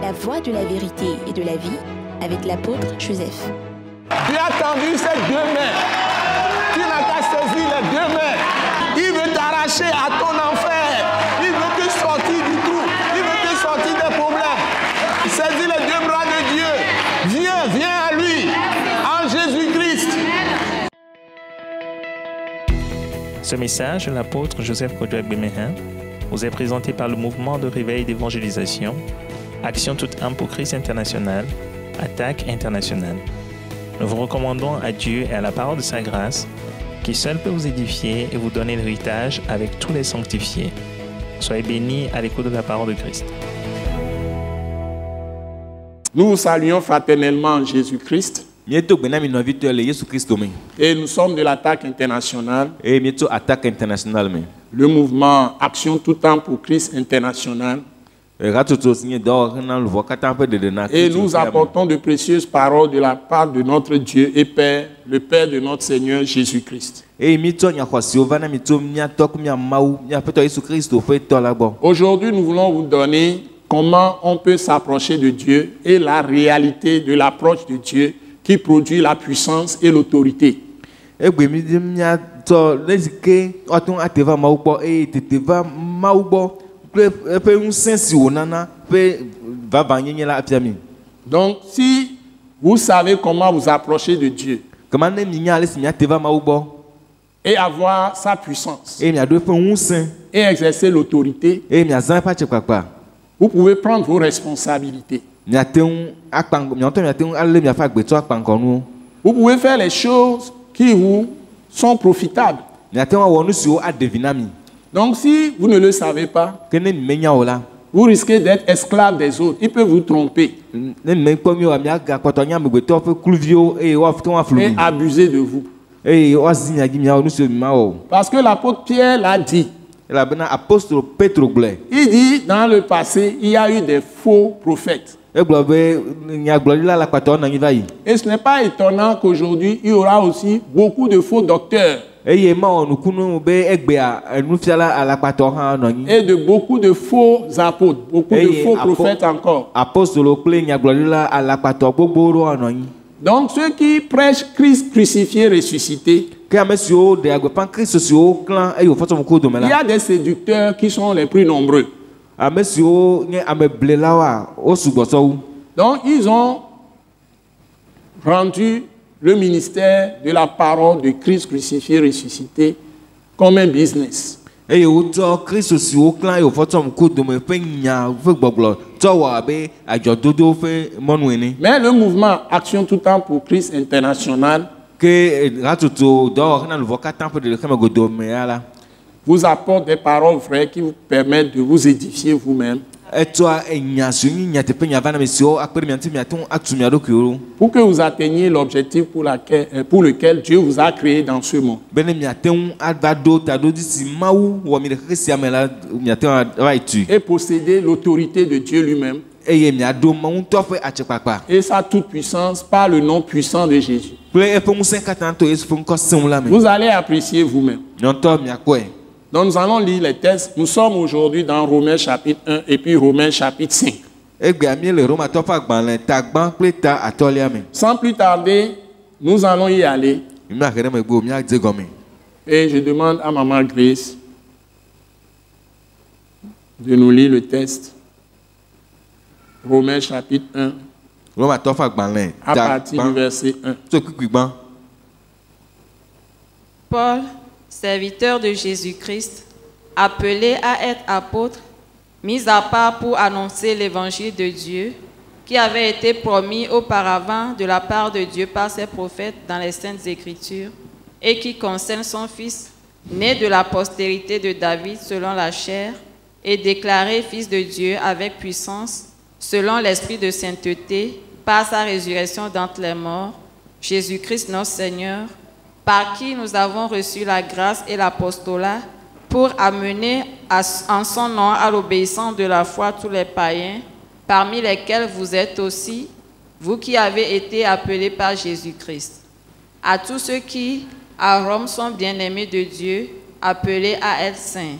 La voie de la vérité et de la vie avec l'apôtre Joseph. Tu as tendu ces deux mains. Tu n'as qu'à saisir les deux mains. Il veut t'arracher à ton enfer. Il veut te sortir du trou. Il veut te sortir des problèmes. Saisis les deux bras de Dieu. Viens à lui. En Jésus-Christ. Ce message de l'apôtre Joseph Kodouak-Bemehin vous est présenté par le mouvement de réveil d'évangélisation, Action toute âme pour Christ international, Attaque internationale. Nous vous recommandons à Dieu et à la parole de sa grâce, qui seul peut vous édifier et vous donner l'héritage avec tous les sanctifiés. Soyez bénis à l'écoute de la parole de Christ. Nous vous saluons fraternellement en Jésus-Christ. Et nous sommes de l'Attaque internationale. Le mouvement Action tout temps pour Christ international. Et nous apportons de précieuses paroles de la part de notre Dieu et Père, le Père de notre Seigneur Jésus-Christ. Aujourd'hui, nous voulons vous donner comment on peut s'approcher de Dieu et la réalité de l'approche de Dieu qui produit la puissance et l'autorité. Donc, si vous savez comment vous approcher de Dieu et avoir sa puissance et exercer l'autorité, vous pouvez prendre vos responsabilités. Vous pouvez faire les choses qui vous sont profitables. Donc si vous ne le savez pas, vous risquez d'être esclave des autres. Ils peuvent vous tromper et abuser de vous. Parce que l'apôtre Pierre l'a dit. Il dit dans le passé, il y a eu des faux prophètes. Et ce n'est pas étonnant qu'aujourd'hui, il y aura aussi beaucoup de faux docteurs. Et de beaucoup de faux apôtres, beaucoup de faux prophètes encore. Donc ceux qui prêchent Christ crucifié, ressuscité, il y a des séducteurs qui sont les plus nombreux. Donc ils ont rendu le ministère de la parole de Christ crucifié, ressuscité comme un business. Mais le mouvement Action tout temps pour Christ international vous apporte des paroles vraies qui vous permettent de vous édifier vous-même. Pour que vous atteigniez l'objectif pour lequel Dieu vous a créé dans ce monde. Et posséder l'autorité de Dieu lui-même. Et sa toute puissance par le nom puissant de Jésus. Vous allez apprécier vous-même. Donc nous allons lire les textes. Nous sommes aujourd'hui dans Romains chapitre 1 et puis Romains chapitre 5. Sans plus tarder, nous allons y aller. Et je demande à Maman Grace de nous lire le texte. Romains chapitre 1. À partir du verset 1. Paul, serviteur de Jésus-Christ, appelé à être apôtre, mis à part pour annoncer l'évangile de Dieu, qui avait été promis auparavant de la part de Dieu par ses prophètes dans les Saintes Écritures, et qui concerne son Fils, né de la postérité de David selon la chair, et déclaré Fils de Dieu avec puissance, selon l'Esprit de sainteté, par sa résurrection d'entre les morts, Jésus-Christ notre Seigneur, par qui nous avons reçu la grâce et l'apostolat pour amener en son nom à l'obéissance de la foi tous les païens, parmi lesquels vous êtes aussi, vous qui avez été appelés par Jésus-Christ. À tous ceux qui, à Rome, sont bien-aimés de Dieu, appelés à être saints,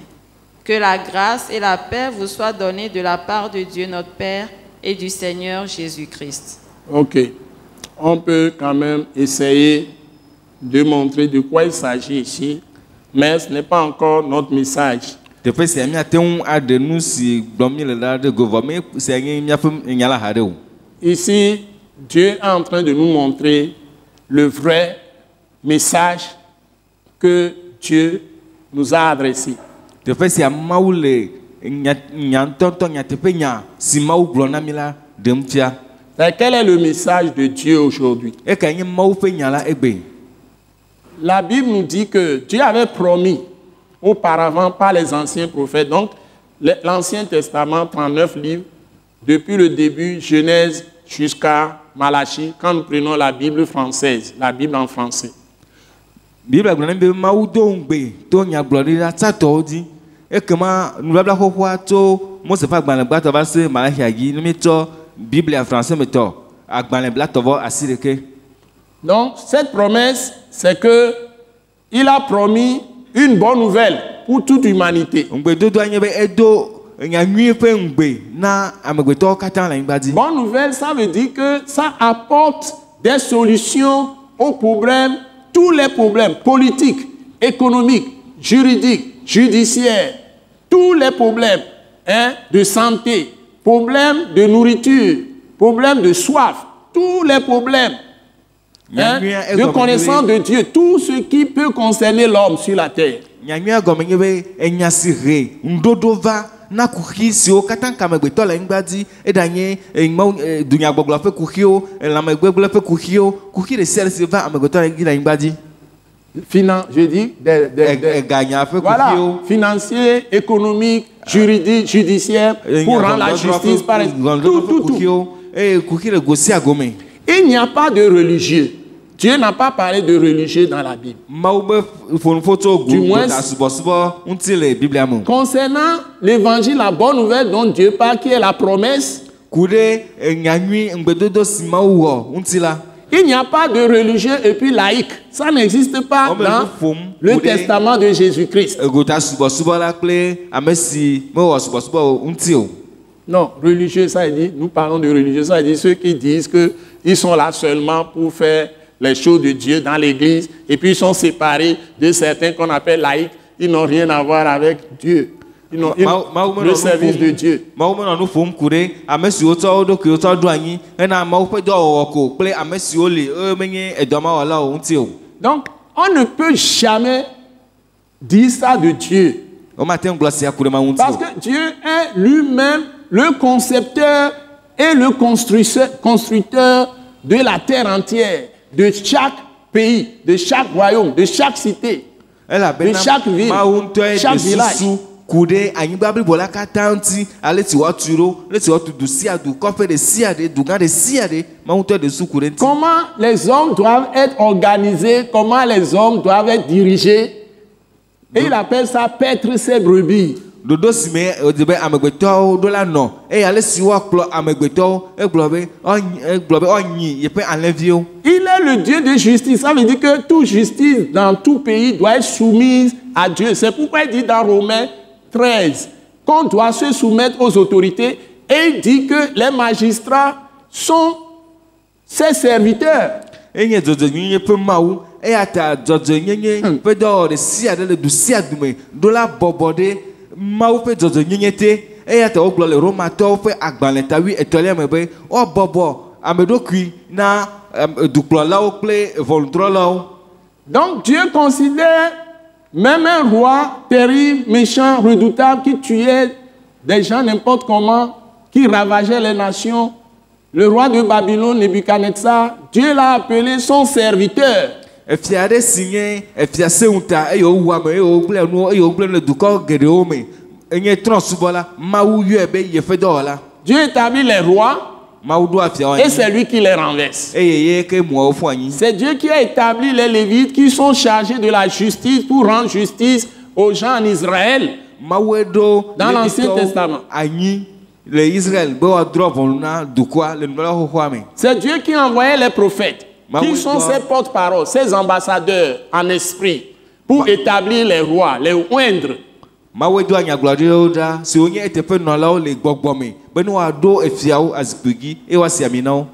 que la grâce et la paix vous soient données de la part de Dieu notre Père et du Seigneur Jésus-Christ. Ok. On peut quand même essayer de montrer de quoi il s'agit ici, mais ce n'est pas encore notre message. Ici, Dieu est en train de nous montrer le vrai message que Dieu nous a adressé. Quel est le message de Dieu aujourd'hui? La Bible nous dit que Dieu avait promis auparavant par les anciens prophètes, donc l'Ancien Testament, 39 livres, depuis le début, Genèse jusqu'à Malachie, quand nous prenons la Bible française, la Bible en français. Donc, cette promesse, c'est que il a promis une bonne nouvelle pour toute l'humanité. Bonne nouvelle, ça veut dire que ça apporte des solutions aux problèmes, tous les problèmes politiques, économiques, juridiques, judiciaires, tous les problèmes de santé, problèmes de nourriture, problèmes de soif, tous les problèmes de connaissance de Dieu, tout ce qui peut concerner l'homme sur la terre. Je dis voilà, financier, économique, juridique, judiciaire, pour rendre la justice, par exemple, tout. Il n'y a pas de religieux. Dieu n'a pas parlé de religieux dans la Bible. Du moins, concernant l'évangile, la bonne nouvelle dont Dieu parle, qui est la promesse, il n'y a pas de religieux et puis laïque. Ça n'existe pas dans le testament de Jésus-Christ. Non, religieux, ça dit, nous parlons de religieux, ça dit ceux qui disent qu'ils sont là seulement pour faire les choses de Dieu dans l'église, et puis ils sont séparés de certains qu'on appelle laïcs, ils n'ont rien à voir avec Dieu. Ils n'ont le service de Dieu. Donc, on ne peut jamais dire ça de Dieu. Parce que Dieu est lui-même le concepteur et le constructeur de la terre entière, de chaque pays, de chaque royaume, de chaque cité, de chaque ville, chaque village. Comment les hommes doivent être organisés, comment les hommes doivent être dirigés. Et il appelle ça paître ses brebis. Il est le Dieu de justice. Ça veut dire que toute justice dans tout pays doit être soumise à Dieu. C'est pourquoi il dit dans Romains 13 qu'on doit se soumettre aux autorités, et il dit que les magistrats sont ses serviteurs. Donc Dieu considère même un roi terrible, méchant, redoutable, qui tuait des gens n'importe comment, qui ravageait les nations, le roi de Babylone, Nebuchadnezzar, Dieu l'a appelé son serviteur. Dieu établit les rois et c'est lui qui les renverse. C'est Dieu qui a établi les Lévites qui sont chargés de la justice pour rendre justice aux gens en Israël dans l'Ancien Testament. C'est Dieu qui envoyait les prophètes, qui sont ses porte-paroles, ses ambassadeurs en esprit, pour établir les rois, les oindre. Mawe do anyagblɔɖiwo ɖa si wonye eteƒe nɔlawo le gbɔgbɔme be ne woaɖo efiawo azikpui dzi eye woasi ami na wo.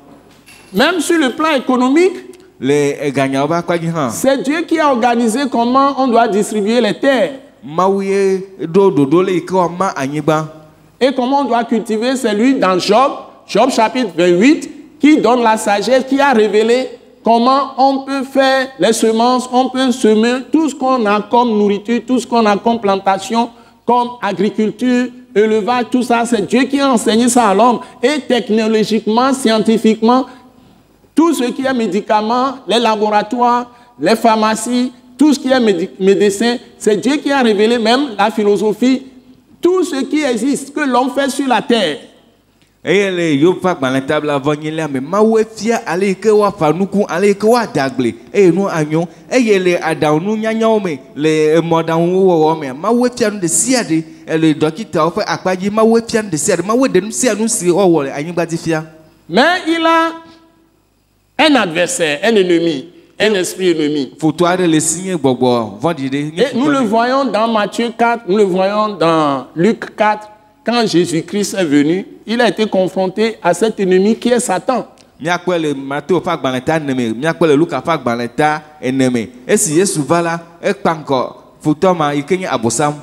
Même sur le plan économique, Le eganyawo ƒe akpa dzi hã. c'est Dieu qui a organisé comment on doit distribuer les terres. Mawu ye ɖo ɖoɖo le yi ke woama anyigba. Et comment on doit cultiver, c'est lui dans Job, Job chapitre 28, qui donne la sagesse, qui a révélé comment on peut faire les semences, on peut semer tout ce qu'on a comme nourriture, tout ce qu'on a comme plantation, comme agriculture, élevage, tout ça, c'est Dieu qui a enseigné ça à l'homme. Et technologiquement, scientifiquement, tout ce qui est médicaments, les laboratoires, les pharmacies, tout ce qui est médecin, c'est Dieu qui a révélé même la philosophie, tout ce qui existe, que l'homme fait sur la terre. Eye le yewo ƒe agbalẽtable avɔnyilia me Mawu fia ale yi ke woafa nuku ale yi ke woadagble eye nu anyo eye le aɖaŋu nyanyawo me le emɔɖaŋuwɔwɔ me Mawu fia nu ɖe sia ɖe le dɔkitawo ƒe akpadzi Mawu fia nu ɖe sia ɖe Mawu ɖe nu sia nu si wɔwɔ le anyigba dzi fia. Mais il a un adversaire, un ennemi, un esprit ennemi. Foto aɖe le si nye gbɔgbɔ vɔ̃ɖi ɖe. Et nous le voyons dans Matthieu 4, nous le voyons dans Luc 4. Quand Jésus-Christ est venu, il a été confronté à cet ennemi qui est Satan. Miakpɔ le Matthieu ƒe agbalẽta neme, miakpɔ le Luka ƒe agbalẽta eneme. Esi Yesu va la, ekpa ŋkɔ fotoa ma yi ke nye abosam.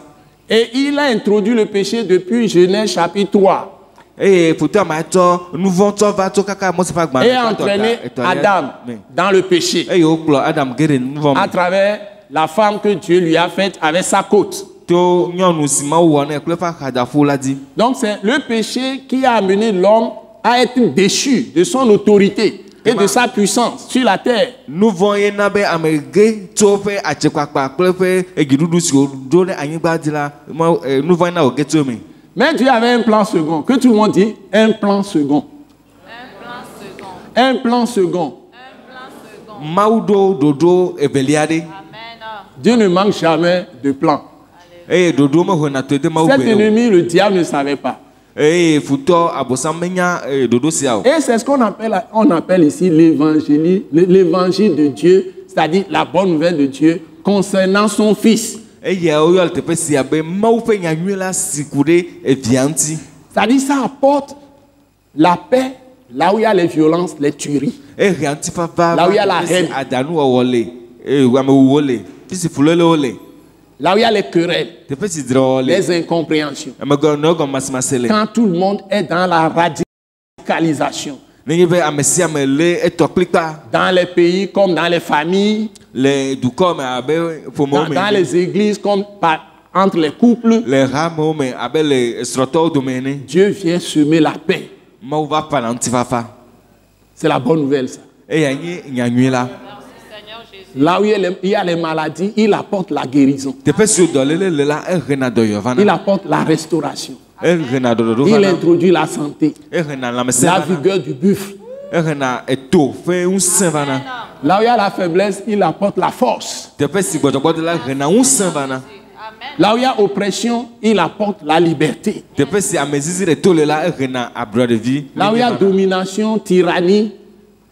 Et il a introduit le péché depuis Genèse chapitre 3. Eye fotoa ma etsɔ nuvɔ̃tɔ va tso kaka Mose ƒe Et agbalẽta a entraîné Adam dans le péché eye wokplɔ Adam ge ɖe nuvɔ à me. travers la femme que Dieu lui a faite avec sa côte. To nyɔnu si Mawu wɔ nɛ kple eƒe axadzaƒo la dzi. Donc c'est le péché qui a amené l'homme à être déchu de son autorité et de sa puissance sur la terre. Nuvɔ ye na be ame ge tso eƒe atsekpakpa kple eƒe edziɖuɖu siwo ɖo ɖe anyigba dzi la nuvɔ ye na wòge tso eme. Mais Dieu avait un plan second, que tout le monde dit, un plan second. Un plan second. Mawu ɖo ɖoɖo evelia ɖe. Dieu ne manque jamais de plan. Eye ɖoɖo mehɔna to de Mawu Cet gbe o. ennemi, le diable ne savait pas. Eye futɔ abosam menya ɖoɖo sia o. Et c'est ce qu'on appelle ici l'évangile de Dieu, c'est-à-dire la bonne nouvelle de Dieu concernant son fils. Eye woyɔ le teƒe sia be Mawu ƒe nyanyui la si ku ɖe evia ŋuti. C'est-à-dire ça apporte la paix là où il y a les violences, les tueries. Ehea ŋutifafa Là où il y a la haine. adanuwɔwɔ le amewuwo le fi si fulélewo le. Là où il y a les querelles, Teƒe si drɔ̃ le. les incompréhensions. Emegɔnɔgɔmasemase le. Quand tout le monde est dans la radicalisation, Nenye be ame sia ame le etɔ kplikpa dans les pays comme dans les familles, le dukɔ me abe ƒomewo me. dans les églises comme entre les couples, Le hamewo me abe le srɔ̃tɔwo dome ene. Dieu vient semer la paix. Mawu va ƒana ŋutifafa. C'est la bonne nouvelle ça. Eya nye nyanyui la. Là où il y a les maladies, il apporte la guérison. Teƒe si dɔléle le la ehena dɔyɔ Il vana. apporte la restauration. Ehena ɖoɖoɖo Il vana. introduit la santé, Ehena lãmesẽ la vana. vigueur du buffle. Ehena eto ƒe ŋusẽ vana. Là où il y a la faiblesse, il apporte la force. Teƒe si gbɔdzɔgbɔdɔ la ehena ŋusẽ vana. Là où il y a oppression, il apporte la liberté. Teƒe si amezizi ɖe to le la ehena ablɔɖevi. Là où il y a domination, tyrannie,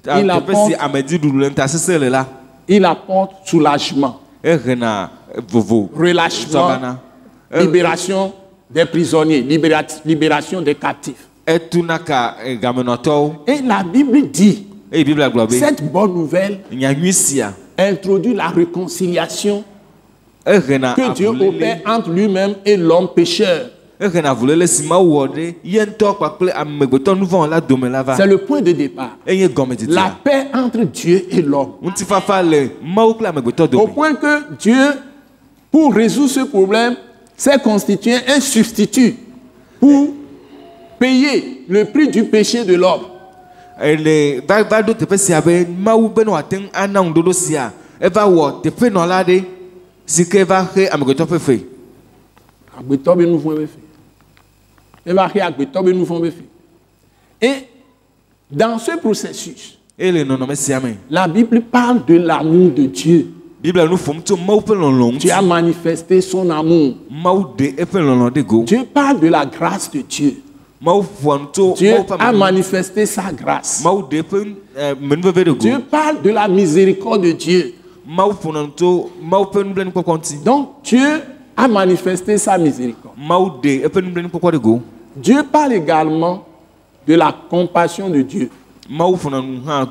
il Teƒe apporte, si amedziɖuɖu le ŋutasesẽ le la il apporte soulagement, ehena vovo. relâchement, Vana. libération des prisonniers, libération des captifs. Etuna ka gamenɔtɔwo. Et la Bible dit, Eye Biblia gblɔ be cette bonne nouvelle nyanyui sia introduit la réconciliation ehena que Dieu opère entre lui-même et l'homme pécheur. ehena avuléle si Mawu wɔ ɖe ye ŋutɔ kpakple amegbetɔ nu vɔ̃ la dome la va. C'est le point de départ. Eye gɔmedzedzea. La paix entre Dieu et l'homme. Ŋutifafa le Mawu kple amegbetɔ Au dome. point que Dieu, pour résoudre ce problème, s'est constitué un substitut pour payer le prix du péché de l'homme. Le va ɖo teƒe sia be Mawu be ne wòate ŋu ana ŋuɖoɖo sia eva wɔ teƒenɔla ɖe si ke va xe amegbetɔ ƒe fe. Agbetɔ be nu vɔ̃ be fe. Eva xe agbetɔ be nu vɔ̃ be fe. Et dans ce processus, Eye le nɔnɔme sia me, la Bible parle de l'amour de Dieu. Biblia nu ƒom tso Mawu ƒe lɔlɔ̃ Dieu ŋuti. a manifesté son amour. Mawu ɖe eƒe lɔlɔ̃ ɖe go. Dieu parle de la grâce de Dieu. Mawu ƒoa nu tso Dieu Mawu ƒe a amenuveve. manifesté sa grâce. Mawu ɖe eƒe menuveve ɖe Dieu go. parle de la miséricorde de Dieu. Mawu ƒona nu tso Mawu ƒe nublanuikpɔkpɔ ŋuti. Donc Dieu a manifesté sa miséricorde. Mawu de eƒe nublanuikpɔkpɔ ɖe go. Dieu parle également de la compassion de Dieu. Mawu ƒona nu hã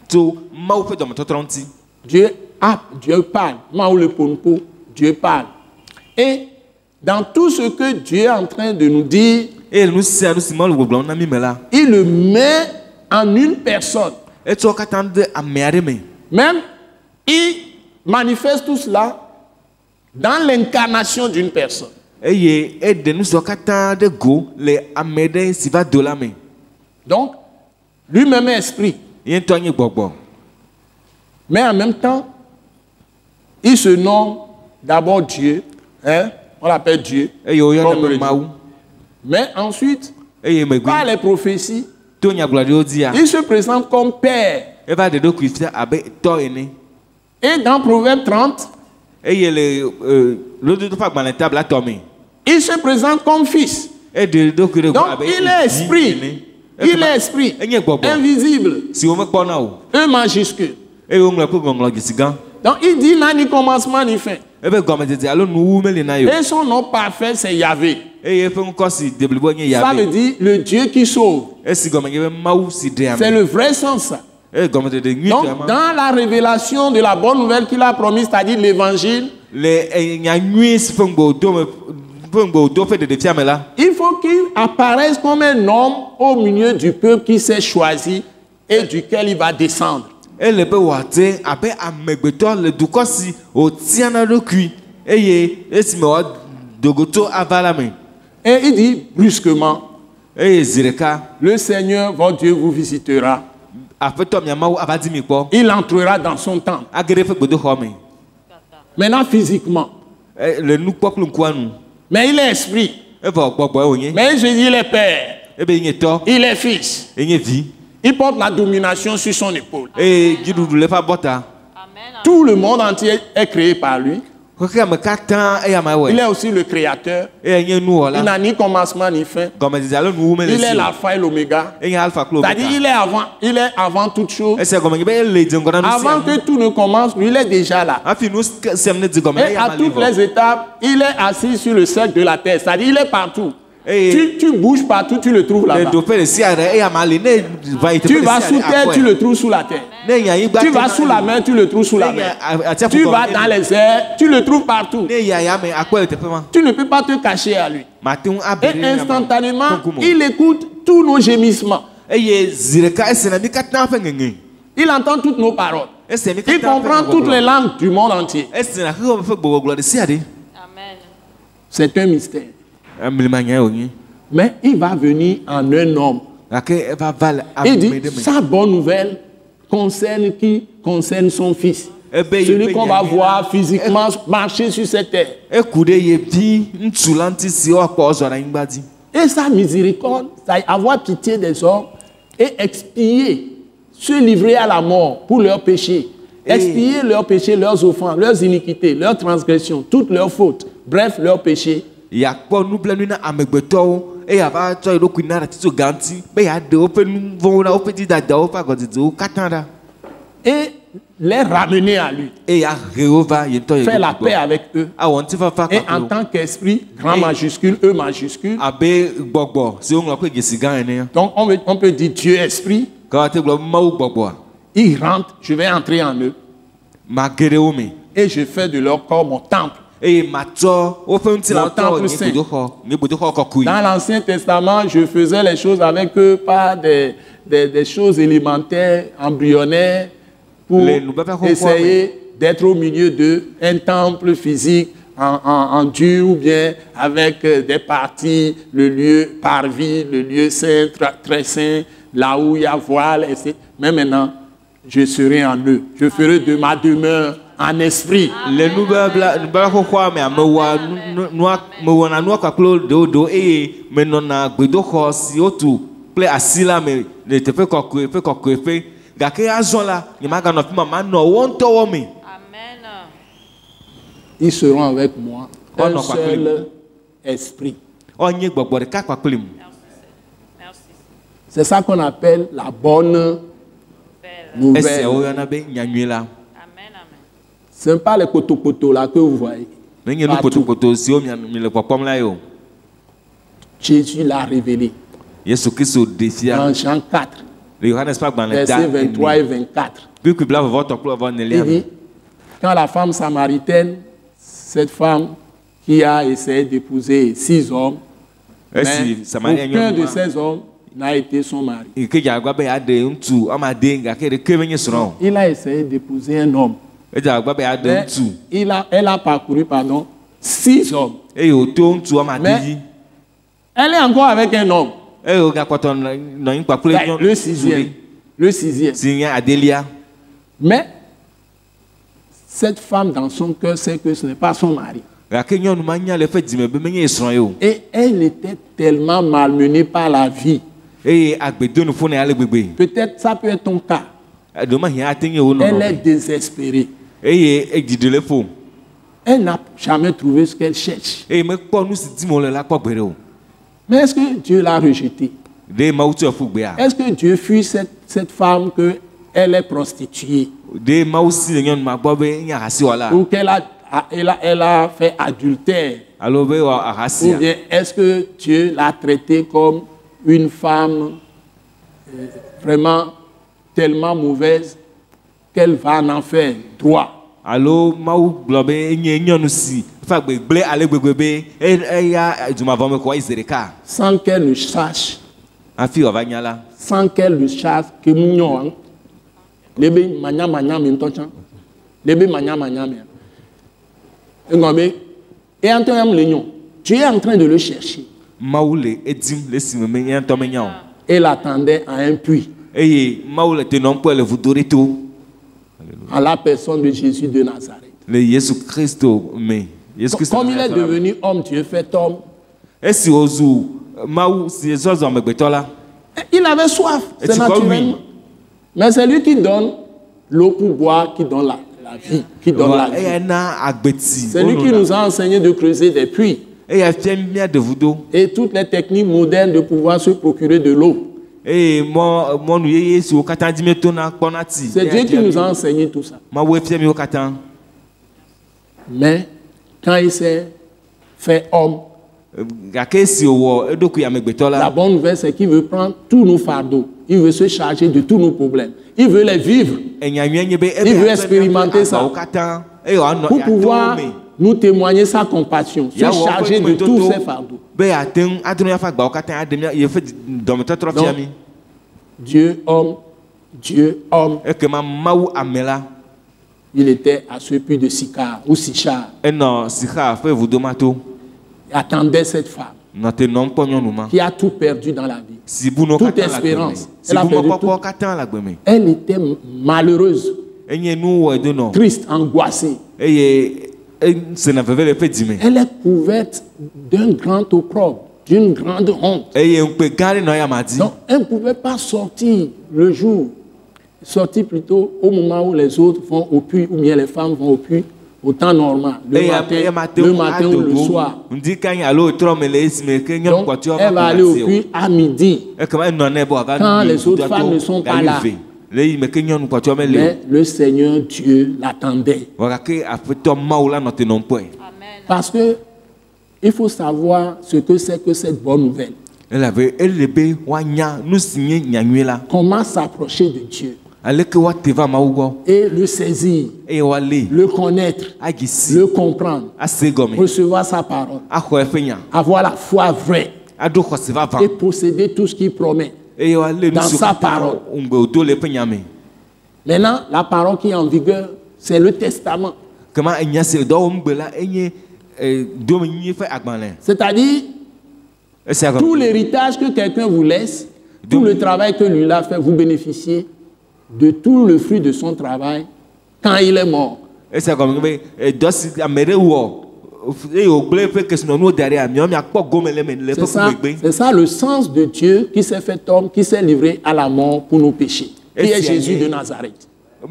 tso Mawu ƒe dɔmetɔtrɔ ŋuti. Dieu parle. Maou le ponpo, Dieu parle. Et dans tout ce que Dieu est en train de nous dire, Et nous sia nu si Mawu le gbɔgblɔm na mi me la. il le met en une personne. Etsɔ katã de ame aɖe me. Même, il manifeste tout cela dans l'incarnation d'une personne. Eye eɖe nu siwo katã ɖe go le ame ɖe si va do la me. Donc, lui-même est esprit. Ye ŋutɔ nye gbɔgbɔ. Mais en même temps, il se nomme d'abord Dieu. Hein? On l'appelle Dieu. Eye woyɔnɛ Comme be le Mawu. Mais ensuite, Eye megbe par les prophéties, to nyagblɔɖiwo dzia. il se présente comme Père. Eva ɖe ɖokui fia abe tɔ ene. Et dans Proverbe 30, Eye le lododo ƒe agbalẽ tab la tɔ me. il se présente comme Fils. Eɖe ɖokui ɖe go Donc, abe il est esprit. Il est esprit. Enye gbɔgbɔ. Invisible. Si womekpɔna o. E majuscule. Eye woŋlɔ kple ŋɔŋlɔ dzesi gã. Donc, il dit n'a ni commencement ni fin. Ebe gɔmedzedze alo nuwu meli na yo. Et son nom parfait, c'est Yahvé. Eye eƒe ŋkɔ si de blibo nye Ça veut Yahvé. dire le Dieu qui sauve. Esi gɔme nye be Mawu si ɖe C'est ame. le vrai sens, ça. Eye gɔmedzedze nyui Donc, tɔ ma. dans la révélation de la bonne nouvelle qu'il a promise, c'est-à-dire l'évangile, Le nya nyui si ƒe ŋgɔdo ƒe ɖeɖefia me la. il faut qu'il apparaisse comme un homme au milieu du peuple qui s'est choisi et duquel il va descendre. Ele be wòade abe amegbetɔ le dukɔ si wòtia na ɖokui eye esi me wòa dogoto ava la me. Et il dit brusquement, Eye zi ɖeka le Seigneur, votre Dieu, vous visitera. aƒetɔ mia Mawu ava di mi kpɔ. Il entrera dans son temple. Age ɖe eƒe gbedoxɔ me. Maintenant, physiquement. Le nukpɔ kple ŋkua nu. Mais il est esprit. Evɔ gbɔgbɔe wònye. Mais Jésus, il est Père. Ebe nye tɔ. Il est Fils. Enye vi. Il porte la domination sur son épaule. Eye dziɖuɖu le eƒe abɔta. Tout le monde entier est créé par lui. Xexea me katã eya ma Il wɔe. est aussi le Créateur. Eye nye Il nuwɔla. n'a ni commencement ni fin. Gɔmedzedze alo nuwu mele Il si est o. l'alpha et l'oméga. Enye alpha kple C'est-à-dire, omega. il est avant toute chose. Esia gɔme nye be ele dze ŋgɔ na nu sia Avant nu. que tout ne commence, lui, il est déjà là. Hafi nu siam ne dze gɔme Et eya à ma li toutes vɔ. les étapes, il est assis sur le cercle de la terre. C'est-à-dire, il est partout. Eye Tu bouges partout, tu le trouves le là-bas. doƒe le sia ɖe eya ma li ne va yi teƒe Tu le vas sia sous ɖe terre, tu akɔe. le trouves sous la terre. Ne nye anyigba Tu te vas na sous la mer, tu le trouves sous la Ne nye mer. atsiaƒu Tu gɔme vas ne dans li. les airs, tu le trouves partout. Ne yi ayame akɔe le teƒe ma. Tu ne peux pas te cacher à lui. Mate ŋu abe Et ɖe eya ma. instantanément, Konkumo. il écoute tous nos gémissements. Eye zi ɖeka esena mi katã ƒe ŋeŋe. Il entend toutes nos paroles. Esena mi Il katã ƒe comprend toutes les gbɔgblɔ. langues du monde entier. Esena xexea me ƒe gbɔgbɔgblɔ ɖe sia ɖe. Amen. C'est un mystère. Amlima nya wònye. Mais il va venir en un homme. Gake eva va le Il ame dit, ɖe me. sa bonne nouvelle concerne qui? Concerne son fils. Ebe yi Celui ƒe qu'on va nyanyui voir physiquement marcher sur cette terre. eku ɖe ye vi ŋutsu la ŋuti si woakpɔ wozɔ ɖe anyigba dzi. Et sa miséricorde, c'est avoir pitié des hommes et expier, se livrer à la mort pour leurs péchés. Expier leurs péchés, leurs offenses, leurs iniquités, leurs transgressions, toutes leurs fautes. Bref, leurs péchés. Yakpɔ nublanui na amegbetɔwo eye ava tsɔ eɖokui na ɖe tso gã ŋuti be yeaɖe woƒe nu vɔ̃wo na woƒe dzidadawo ƒe agɔdzedzewo katã ɖa. Et les ramener à lui. Eye ahe wo va ye ŋutɔ Faire la yeɖokui paix gbɔ. avec eux. Awɔ ŋutifafa Et kpakple en wo. tant qu'esprit, grand majuscule, E majuscule. Abe gbɔgbɔ si woŋlɔ kple dzesi gã enea. Donc on peut dire Dieu esprit. Ka woate gblɔ be Mawu gbɔgbɔa. Ils rentrent, je vais entrer en eux. Mage ɖe wo me. Et je fais de leur corps mon temple. Eye matsɔ woƒe ŋutilã Mon temple saint. nye gbedoxɔ kɔkɔe. Dans l'Ancien Testament, je faisais les choses avec eux par des choses élémentaires, embryonnaires, pour Les Nubaba essayer d'être au milieu d'un temple physique en dur ou bien avec des parties, le lieu parvis, le lieu saint, très saint, là où il y a voile, etc. Mais maintenant, je serai en eux. Je ferai de ma demeure en esprit. Le nubabla xoxoa me mewɔna nua kpakple ɖewo eye menɔna gbedoxɔ si wotu kple asi la me le teƒe kɔkɔeƒe gake azɔ la nyemaganɔ afi ma manɔ wo ŋutɔwo me. Amen. Ils seront avec moi. Oh Un non, pas seul esprit. Ɔnye gbɔgbɔ ɖeka kpakple mu. Merci. C'est ça qu'on appelle la bonne Esia nouvelle. woyɔna be nyanyui la. Amen. Amen. Ce n'est pas les poteaux là que vous voyez. Jésus l'a révélé. Dans Jean 4, versets 23 et 24. Il dit, quand la femme samaritaine, cette femme qui a essayé d'épouser 6 hommes, mais aucun de ces hommes n'a été son mari. Il a essayé d'épouser un homme. Elle a parcouru 6 hommes. Mais elle est encore avec un homme. Le sixième. Mais cette femme dans son cœur sait que ce n'est pas son mari. Et elle était tellement malmenée par la vie. Peut-être ça peut être ton cas. Elle est désespérée. Elle n'a jamais trouvé ce qu'elle cherche. Mais est-ce que Dieu l'a rejetée? Est-ce que Dieu fuit cette femme qu'elle est prostituée? Ou qu'elle a fait adultère? Ou bien est-ce que Dieu l'a traitée comme une femme vraiment tellement mauvaise qu'elle va en enfer droit? Sans qu'elle ne sache. Sans qu'elle ne sache que mignon. Lebe manya manya mintocha. Lebe manya manya mia. Et Antoine Léon, tu es en train de le chercher. Elle attendait à un puits. À la personne de Jésus de Nazareth. Comme il est devenu homme, Dieu fait homme. Il avait soif, c'est naturel. Mais c'est lui qui donne l'eau pour boire, qui donne la vie, qui donne la vie. C'est lui qui nous a enseigné de creuser des puits. Et toutes les techniques modernes de pouvoir se procurer de l'eau. C'est Dieu qui nous a enseigné tout ça. Mais quand il s'est fait homme, la bonne nouvelle, c'est qu'il veut prendre tous nos fardeaux. Il veut se charger de tous nos problèmes. Il veut les vivre. Il veut expérimenter ça. Pour pouvoir nous témoigner sa compassion, se charger de tous ses fardeaux. Donc, Dieu homme. Il était à ce puits de Sychar ou Sichar. Il attendait cette femme qui a tout perdu dans la vie. Toute espérance. Elle a perdu tout. Elle était malheureuse, triste, angoissée. Elle est couverte d'un grand opprobre, d'une grande honte. Donc, elle ne pouvait pas sortir le jour. Sortir plutôt au moment où les autres vont au puits, ou bien les femmes vont au puits, au temps normal, le matin ou le soir. Donc, elle va aller au puits à midi, quand les autres femmes ne sont pas là. Mais le Seigneur Dieu l'attendait. Parce que il faut savoir ce que c'est que cette bonne nouvelle. Comment s'approcher de Dieu et le saisir, le connaître, le comprendre, recevoir sa parole, avoir la foi vraie et posséder tout ce qu'il promet dans sa parole. Maintenant, la parole qui est en vigueur, c'est le testament. C'est-à-dire, tout l'héritage que quelqu'un vous laisse, tout le travail que lui a fait, vous bénéficiez de tout le fruit de son travail quand il est mort. C'est ça le sens de Dieu qui s'est fait homme, qui s'est livré à la mort pour nos péchés, qui est Jésus de Nazareth. Et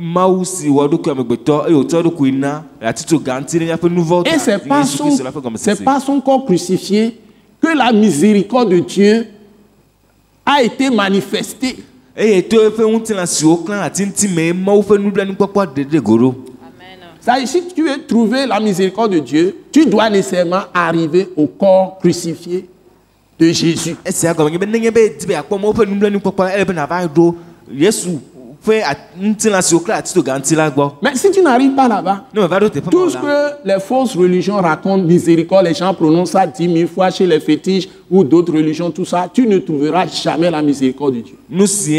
c'est pas son corps crucifié que la miséricorde de Dieu a été manifestée. Ça, si tu veux trouver la miséricorde de Dieu, tu dois nécessairement arriver au corps crucifié de Jésus. Mais si tu n'arrives pas là-bas, tout ce que les fausses religions racontent, miséricorde, les gens prononcent ça 10 000 fois chez les fétiches ou d'autres religions, tout ça, tu ne trouveras jamais la miséricorde de Dieu. Ce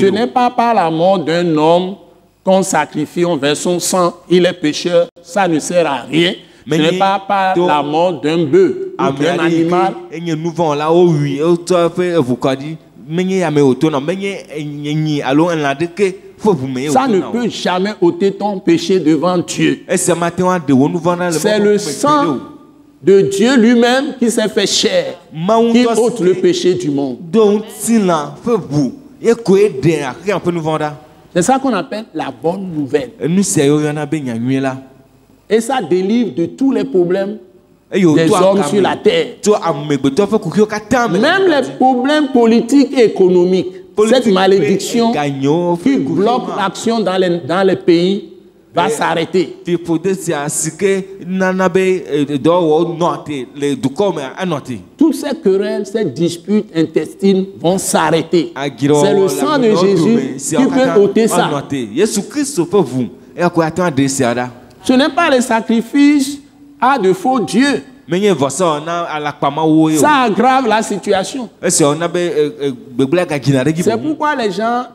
n'est pas par la mort d'un homme qu'on sacrifie, on verse son sang, il est pécheur, ça ne sert à rien. Ce n'est pas par la mort d'un bœuf ou d'un animal. Ça ne peut jamais ôter ton péché devant Dieu. C'est le sang de Dieu lui-même qui s'est fait chair, qui ôte le péché du monde. C'est ça qu'on appelle la bonne nouvelle. Et ça délivre de tous les problèmes des hommes sur la terre. Même les problèmes politiques et économiques, cette malédiction qui bloque l'action dans les pays va s'arrêter. Toutes ces querelles, ces disputes intestines vont s'arrêter. C'est le sang de Jésus qui peut ôter ça. Ce n'est pas les sacrifices à de faux dieux. Ça aggrave la situation. C'est pourquoi les gens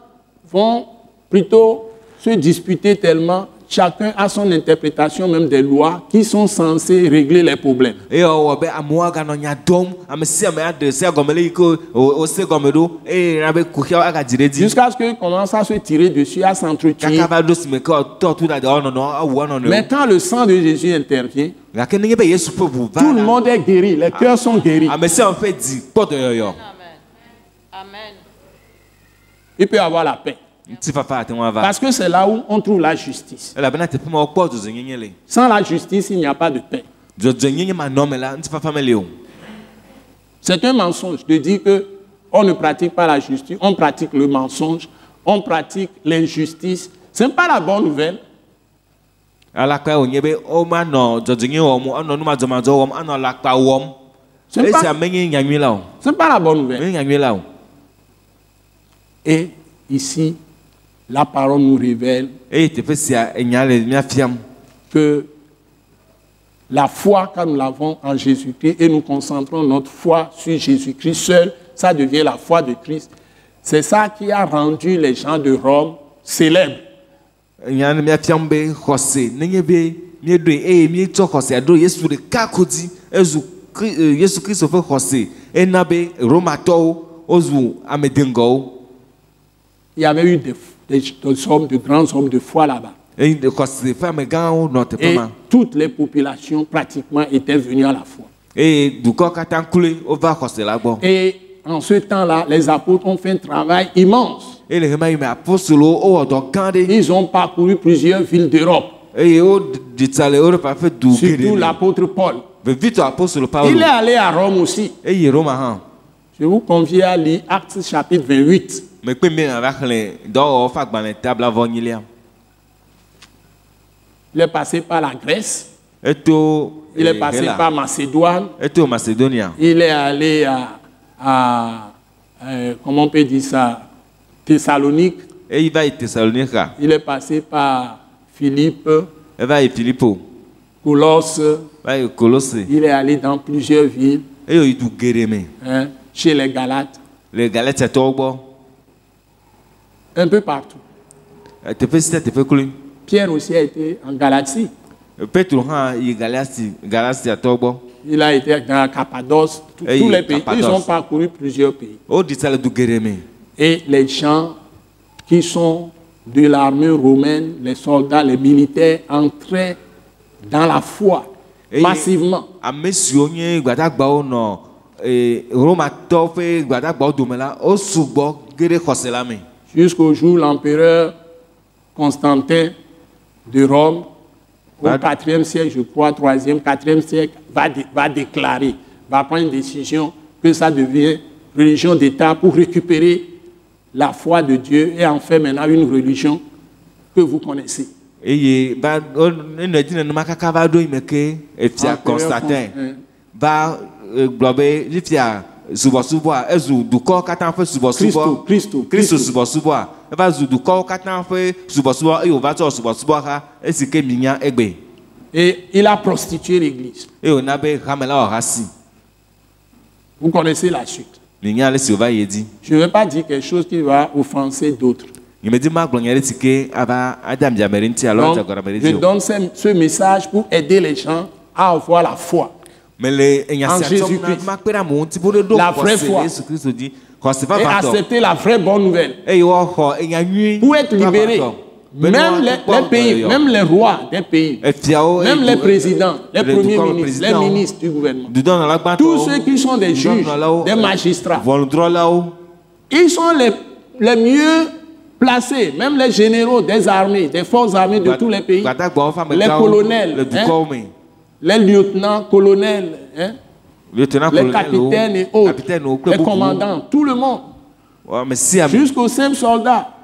vont plutôt se disputer tellement. Chacun a son interprétation même des lois qui sont censées régler les problèmes. Jusqu'à ce qu'ils commencent à se tirer dessus, à s'entretuer. Mais quand le sang de Jésus intervient, tout le monde est guéri, les cœurs sont guéris. Amen. Il peut y avoir la paix. Parce que c'est là où on trouve la justice. Sans la justice, il n'y a pas de paix. C'est un mensonge de dire qu'on ne pratique pas la justice, on pratique le mensonge, on pratique l'injustice. Ce n'est pas la bonne nouvelle. Ce n'est pas la bonne nouvelle. Et ici, la parole nous révèle que la foi que nous l'avons en Jésus-Christ et nous concentrons notre foi sur Jésus-Christ seul, ça devient la foi de Christ. C'est ça qui a rendu les gens de Rome célèbres. Il y avait eu de grands hommes de foi là-bas. Et toutes les populations pratiquement étaient venues à la foi. Et en ce temps-là, les apôtres ont fait un travail immense. Ils ont parcouru plusieurs villes d'Europe. Surtout l'apôtre Paul. Il est allé à Rome aussi. Je vous convie à lire Actes chapitre 28. Il est passé par la Grèce. Il est passé par Macédoine. Il est allé à comment on peut dire ça, Thessalonique. Il est passé par Philippe. Colosse. Il est allé dans plusieurs villes. Chez les Galates. Un peu partout. Pierre aussi a été en Galatie. Il a été dans la Cappadoce, tous les pays. Ils ont parcouru plusieurs pays. Et les gens qui sont de l'armée romaine, les soldats, les militaires, entraient dans la foi massivement. Jusqu'au jour où l'empereur Constantin de Rome, au 4e siècle, je crois, 3e, 4e siècle, va déclarer, va prendre une décision que ça devient religion d'État pour récupérer la foi de Dieu et en faire maintenant une religion que vous connaissez. Et bah on ne dit ne makaka va do imeke et fia Constantin va globe fia subo ezu duko katan fe subo Christ subo va zu duko katan fe subo et on va to subo ha et c'est que minya egbe. Et il a prostitué l'église. Et on a be ramela orasi. Vous connaissez la suite. Minya le silva yedi. Je ne vais pas dire quelque chose qui va offenser d'autres. Donc, je donne ce message pour aider les gens à avoir la foi en Jésus-Christ, la vraie foi, et accepter la vraie bonne nouvelle pour être libéré. Même les pays, même les rois des pays, même les présidents, les premiers ministres, les ministres du gouvernement, tous ceux qui sont des juges, des magistrats, ils sont les mieux placés, même les généraux des armées, des forces armées de tous les pays, les colonels, les lieutenants-colonels, les capitaines et autres, les commandants, tout le monde, jusqu'aux simples soldats,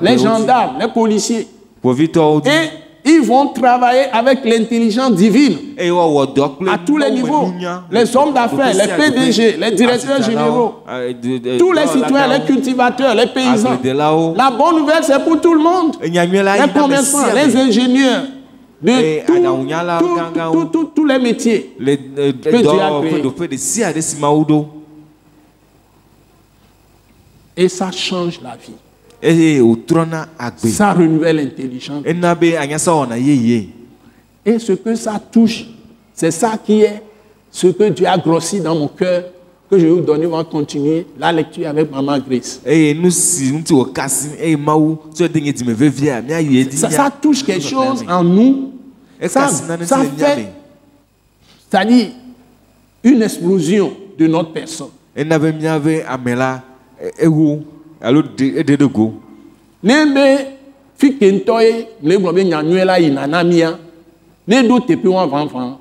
les gendarmes, les policiers. Et ils vont travailler avec l'intelligence divine à tous les niveaux. Les hommes d'affaires, les PDG, les directeurs généraux, tous les citoyens, les cultivateurs, les paysans. La bonne nouvelle, c'est pour tout le monde. Les commerçants, les ingénieurs, de tous les métiers que Dieu a créés. Et ça change la vie. Ça renouvelle l'intelligence. Et ce que ça touche, c'est ça qui est ce que Dieu a grossi dans mon cœur, que je vais vous donner. On va continuer la lecture avec Maman Grace. Ça touche quelque chose en nous. Ça fait, c'est-à-dire une explosion de notre personne. Nembe fikentoy le globe nyanuela inanamia ne do tepe wan vanvan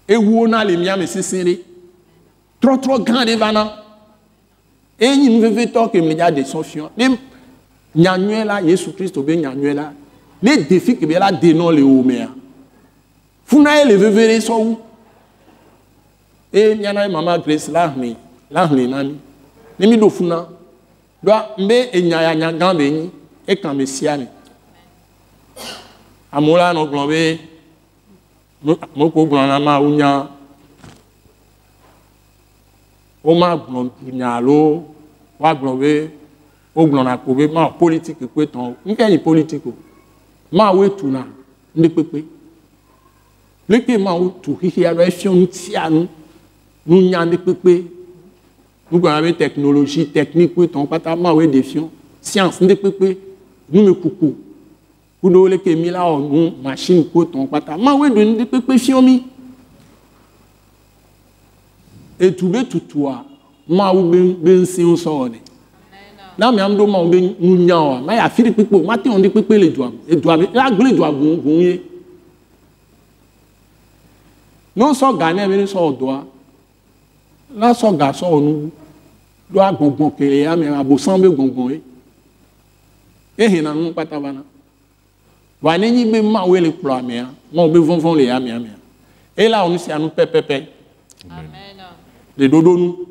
ewu na le mia mesesere trop grand evana e nyi mveve to ke media de sofion ne nyanuela Yesu Christ be nyanuela ne défi ke be la dénon le omea funa ele vevere so wu e nyana Mama Grace la hni nani ne mi do funa do mbe enyaya nyagambe ni e kan mesiane amola no glombe mo ko glona ma unya o ma glon nyalo wa glombe o glona ko be ma politique ko ton nke ni politique ma we tuna ndi pepe leke ma o tu hihi ado e fion ti anu nu nya ndi pepe. Nous avons technologie, technique, nous défions. Science, nous nous coucou. Nous avons des machines, nous avons des et tout le toi, nous avons des sciences. Là, nous avons des gens, mais il y a des gens, on dit que les doigts, les doigts, nous sommes gagnés, mais nous sommes doigts. Là, son garçon, nous doit gongon kele ya mais abosambe gongon e hina nous patavana wa neni be ma we le plo amea mo be vonvon le ya mea et là on s'y a nous pepepe amen les dodo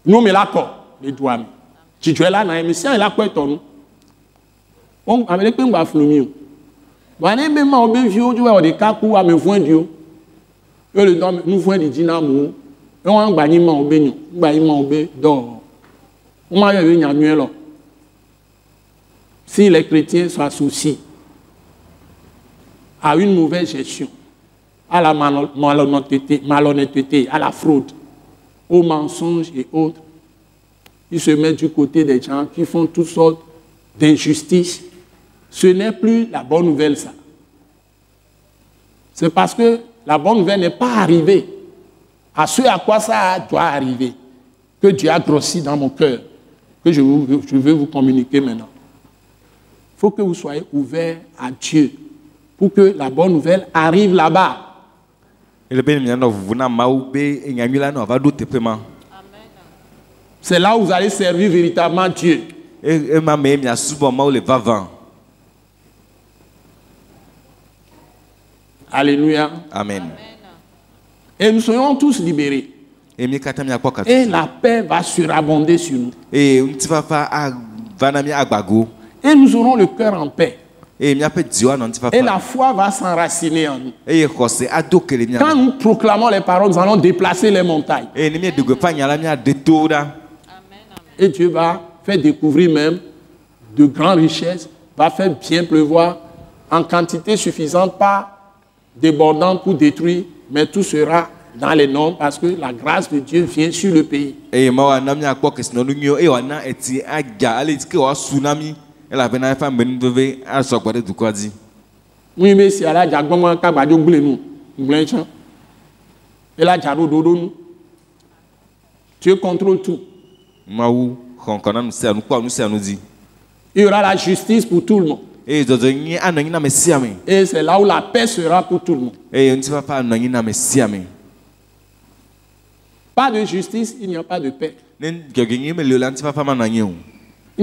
nous me l'accord les doigts tu es là na émission la quoi ton on avec pe ngba flumi wa neni be ma o be vi o ju wa de kaku wa me voin dio yo le don nous voin di dynamo. On va gagner mon béni, on va gagner mon béni d'or. On va gagner un annuel. Si les chrétiens s'associent à une mauvaise gestion, à la malhonnêteté, à la fraude, aux mensonges et autres, ils se mettent du côté des gens qui font toutes sortes d'injustices. Ce n'est plus la bonne nouvelle, ça. C'est parce que la bonne nouvelle n'est pas arrivée à ce à quoi ça doit arriver, que Dieu a grossi dans mon cœur, que je veux vous communiquer maintenant. Il faut que vous soyez ouverts à Dieu pour que la bonne nouvelle arrive là-bas. C'est là où vous allez servir véritablement Dieu. Alléluia. Amen. Et nous serons tous libérés. Et la paix va surabonder sur nous. Et nous aurons le cœur en paix. Et la foi va s'enraciner en nous. Quand nous proclamons les paroles, nous allons déplacer les montagnes. Et Dieu va faire découvrir même de grandes richesses, va faire bien pleuvoir en quantité suffisante, pas débordante pour détruire, mais tout sera dans les normes parce que la grâce de Dieu vient sur le pays. Oui, mais si elle Dieu contrôle tout. Il y aura la justice pour tout le monde. Et c'est là où la paix sera pour tout le monde. Pas de justice, il n'y a pas de paix. Il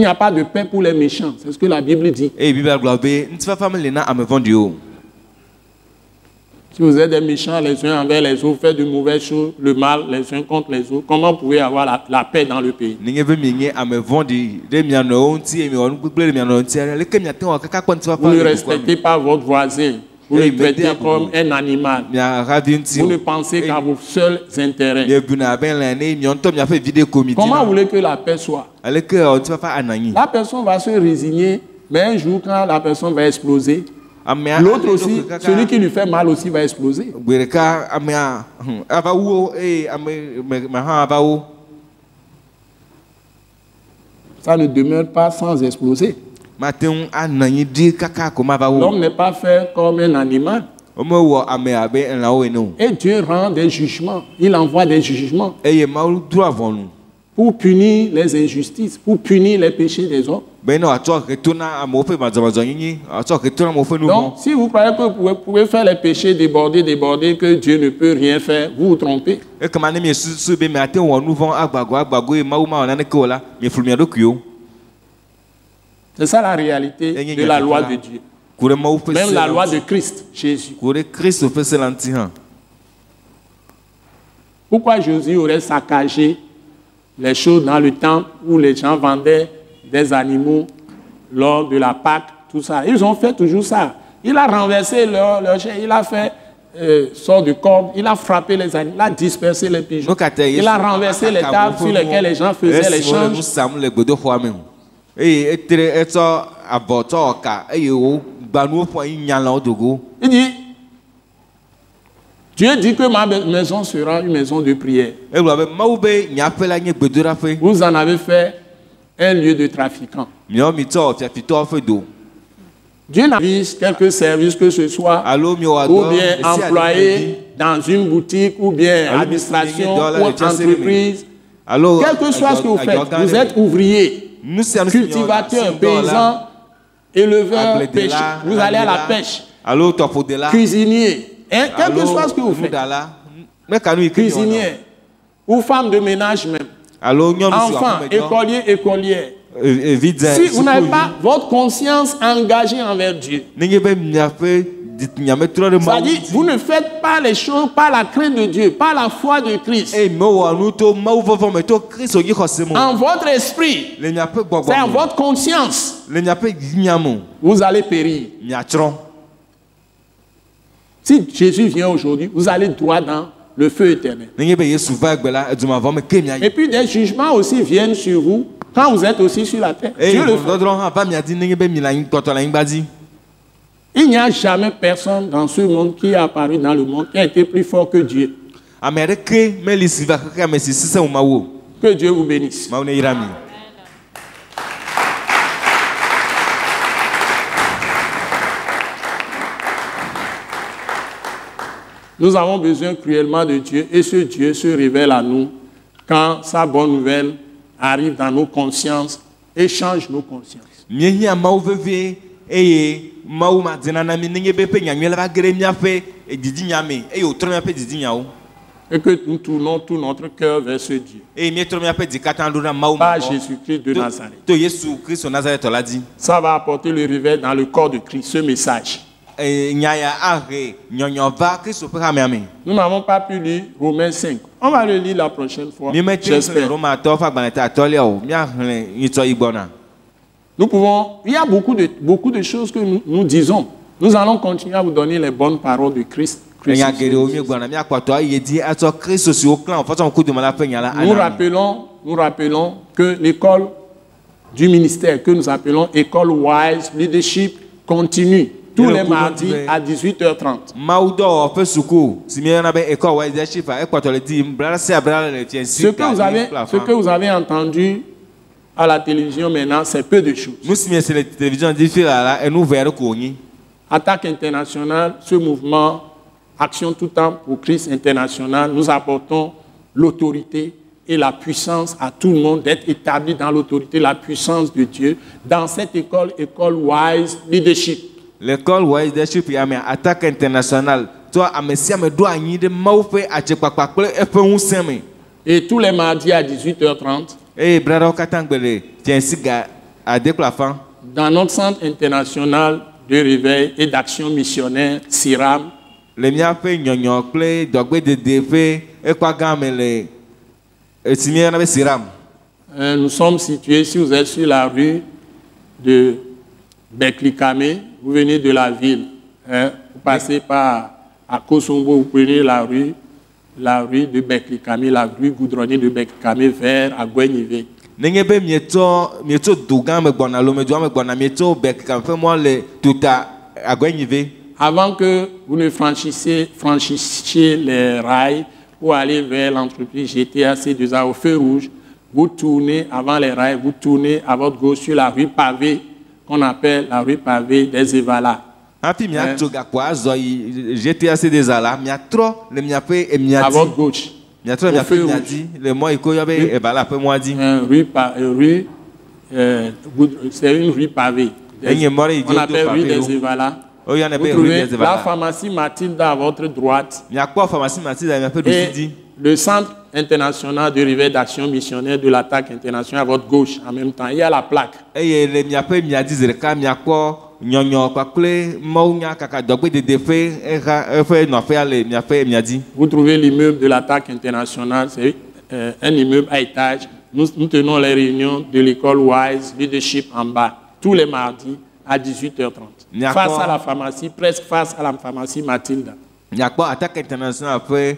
n'y a pas de paix pour les méchants. C'est ce que la Bible dit. Si vous êtes des méchants les uns envers les autres, faites de mauvaises choses, le mal les uns contre les autres, comment vous pouvez avoir la paix dans le pays? Vous ne respectez pas votre voisin. Vous le traitez comme un animal. Vous ne pensez qu'à vos seuls intérêts. Comment vous voulez que la paix soit? La personne va se résigner, mais un jour, quand la personne va exploser, l'autre aussi, celui qui lui fait mal aussi va exploser. Ça ne demeure pas sans exploser. L'homme n'est pas fait comme un animal. Et Dieu rend des jugements. Il envoie des jugements pour punir les injustices, pour punir les péchés des hommes. Donc, si vous croyez que vous pouvez faire les péchés déborder, que Dieu ne peut rien faire, vous vous trompez. C'est ça la réalité de la loi de Dieu. Même la loi de Christ, Jésus. Pourquoi Jésus aurait saccagé les choses dans le temple où les gens vendaient des animaux lors de la Pâque, tout ça? Ils ont fait toujours ça. Il a renversé leur chair, il a fait sort de corde, il a frappé les animaux, il a dispersé les pigeons, il a renversé les tables sur lesquelles les gens faisaient les changes. Il dit, Dieu dit que ma maison sera une maison de prière. Vous en avez fait un lieu de trafiquants. Dieu n'a vu quelques services que ce soit, ou bien employé dans une boutique, ou bien administration, ou entreprise. Quel que soit ce que vous faites, vous êtes ouvrier, cultivateur, paysan, éleveur, pêcheur. Vous allez à la pêche, cuisinier. Quel que soit ce que vous faites, cuisinier, ou femme de ménage même, enfant, écolier, écolière. Si vous n'avez pas votre conscience engagée envers Dieu, c'est-à-dire, vous ne faites pas les choses par la crainte de Dieu, par la foi de Christ. En votre esprit, c'est en votre conscience, vous allez périr. Si Jésus vient aujourd'hui, vous allez droit dans le feu éternel. Et puis des jugements aussi viennent sur vous quand vous êtes aussi sur la terre. Dieu le fait. Il n'y a jamais personne dans ce monde qui est apparu dans le monde qui a été plus fort que Dieu. Que Dieu vous bénisse. Nous avons besoin cruellement de Dieu et ce Dieu se révèle à nous quand sa bonne nouvelle arrive dans nos consciences et change nos consciences. eye mawu ma dina na mi ninge be pe nyanywe la ba gere mia fe didi nyame eye o tro mia pe didi nyawo. Et que nous tournons tout notre cœur vers ce Dieu. Eye mi tro mia pe di katando na mawu Par Jésus-Christ de Nazareth. To Yesu Christ de Nazareth l'a dit. Ça va apporter le réveil dans le corps de Christ, ce message. Nyaya are nyonyo va Christ pe ha mi. Nous n'avons pas pu lire Romains 5. On va le lire la prochaine fois. J'espère. Nous pouvons, il y a beaucoup de choses que nous disons. Nous allons continuer à vous donner les bonnes paroles de Christ. Nous rappelons que l'école du ministère que nous appelons École Wise Leadership continue tous les mardis à 18h30. Ce que vous avez entendu à la télévision maintenant, c'est peu de choses. Attaque internationale, ce mouvement, Action tout temps pour Christ international, nous apportons l'autorité et la puissance à tout le monde d'être établi dans l'autorité, la puissance de Dieu dans cette école Wise Leadership. L'école Wise Leadership, il y a une attaque internationale. Et tous les mardis à 18h30, dans notre centre international de réveil et d'action missionnaire, SIRAM, nous sommes situés, si vous êtes sur la rue de Beklikame, vous venez de la ville, vous passez par à Kosombo, vous prenez la rue de Beklikame, la rue goudronnée de Beklikame vers Agouenive. Avant que vous ne franchissiez les rails pour aller vers l'entreprise GTA-C2A au feu rouge, vous tournez avant les rails, vous tournez à votre gauche sur la rue pavée qu'on appelle la rue pavée des Evala. À votre gauche. C'est une rue pavée. On appelle rue des Evala. Vous trouvez la pharmacie Mathilda à votre droite. Et le centre international de réveil d'action missionnaire de l'attaque internationale à votre gauche en même temps. Il y a la plaque. Vous trouvez l'immeuble de l'attaque internationale, c'est un immeuble à étage. Nous tenons les réunions de l'école Wise Leadership en bas, tous les mardis à 18h30. Face à la pharmacie, presque face à la pharmacie Mathilda. Attaque internationale après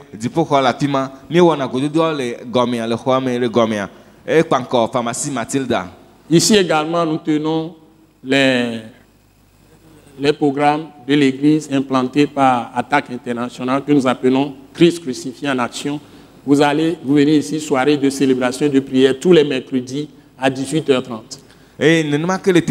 pharmacie Mathilda. Ici également, nous tenons les programmes de l'Église implantés par Attaque internationale que nous appelons Christ crucifié en action. Vous venez ici, soirée de célébration et de prière tous les mercredis à 18h30. Et nous n'avons que les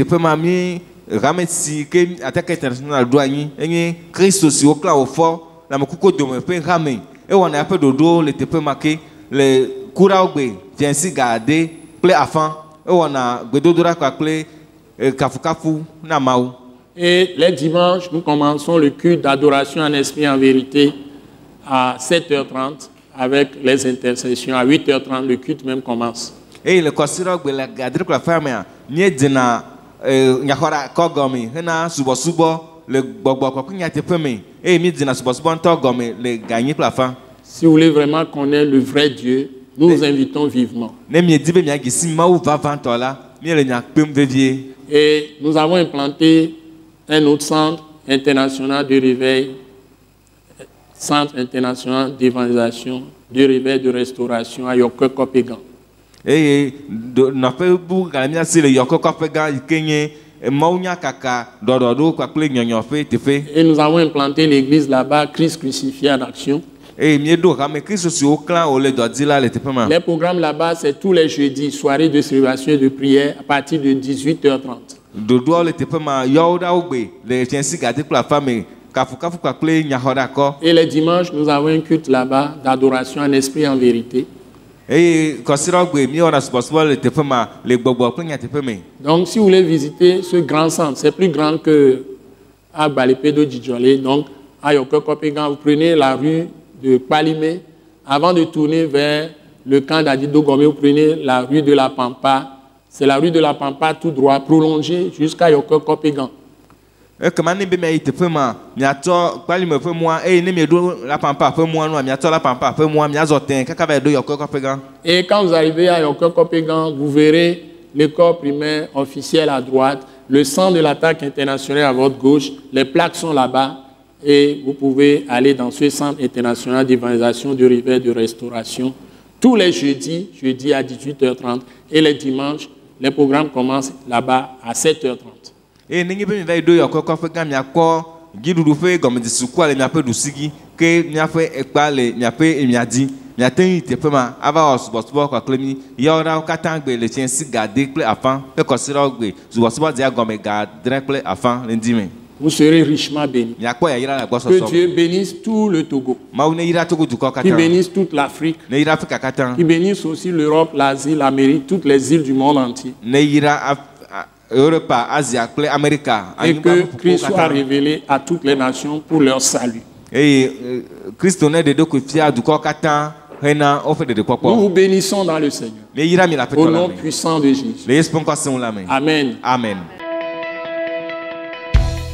Ramesi que attaque internationale douani et Christ aussi au clan au fort la mokoko de me pe ramé et on a un peu de dos les te marqué les couraugbe vient si garder play afin et on a bedodora quoi play kafukafu na mau. Et les dimanches nous commençons le culte d'adoration en esprit et en vérité à 7h30 avec les intercessions. À 8h30 le culte même commence. Et le couraugbe la garder quoi faire mais ni dina nyakora kogomi hena subo le gbogbo ko nya te peme e mi dina subo nto gomi le gagner plafond. Si vous voulez vraiment connaître le vrai Dieu, nous vous invitons vivement. Ne mi dibe mi agisi ma ou va vanto la mi le nya pem devie. Et nous avons implanté un autre centre international de réveil, centre international d'évangélisation, de réveil de restauration à Yoko-Kopégan. Et n'a pas beaucoup de si le yoko kopega ikenye maunya kaka dododo kwa kle nyonyo fe te fe. Et nous avons implanté l'église là-bas, Christ crucifié en action. Et miedo rame Christ sur au clan au le dodila le te pema. Les programmes là-bas c'est tous les jeudis, soirée de célébration et de prière à partir de 18h30. Dodo le te pema yoda ogbe le tiensi gade pour la femme kafukafu kwa kle nyahoda ko. Et les dimanches nous avons un culte là-bas d'adoration en esprit et en vérité. Donc, si vous voulez visiter ce grand centre, c'est plus grand que à Balipedo Djidjolé. Donc, à Yoko-Kopegan, vous prenez la rue de Palimé. Avant de tourner vers le camp d'Adido Gomé, vous prenez la rue de la Pampa. C'est la rue de la Pampa tout droit, prolongée jusqu'à Yoko-Kopegan. Et quand vous arrivez à Yoko-Kopegan, vous verrez l'école primaire officielle à droite, le centre de l'attaque internationale à votre gauche, les plaques sont là-bas et vous pouvez aller dans ce centre international d'évangélisation, de rivière, de restauration. Tous les jeudis à 18h30 et les dimanches, les programmes commencent là-bas à 7h30. Et n'ayez pas une de yoko kofe gam yakko gidudu fe gomedi sukwa le miape dusigi ke miafe ekpale miape emiadi miaten te pema ava osbobo kwa klemi yora katangbe le tien si garder ple afan e kosira ogbe zubobo dia gome garder ple afan lendime. Vous serez richement bénis. Que Dieu bénisse tout le Togo. Qu'il bénisse toute l'Afrique. Qu'il bénisse aussi l'Europe, l'Asie, l'Amérique, toutes les îles du monde entier. Et que Christ soit révélé à toutes les nations pour leur salut. Nous vous bénissons dans le Seigneur. Au nom puissant de Jésus. Amen. Amen.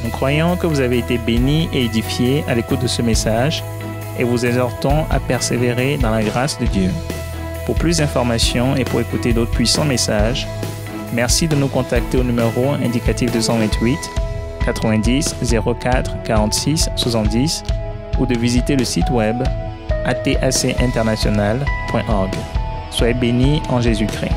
Nous croyons que vous avez été bénis et édifiés à l'écoute de ce message et vous exhortons à persévérer dans la grâce de Dieu. Pour plus d'informations et pour écouter d'autres puissants messages, merci de nous contacter au numéro indicatif 228 90 04 46 70 ou de visiter le site web atacinternational.org. Soyez bénis en Jésus-Christ.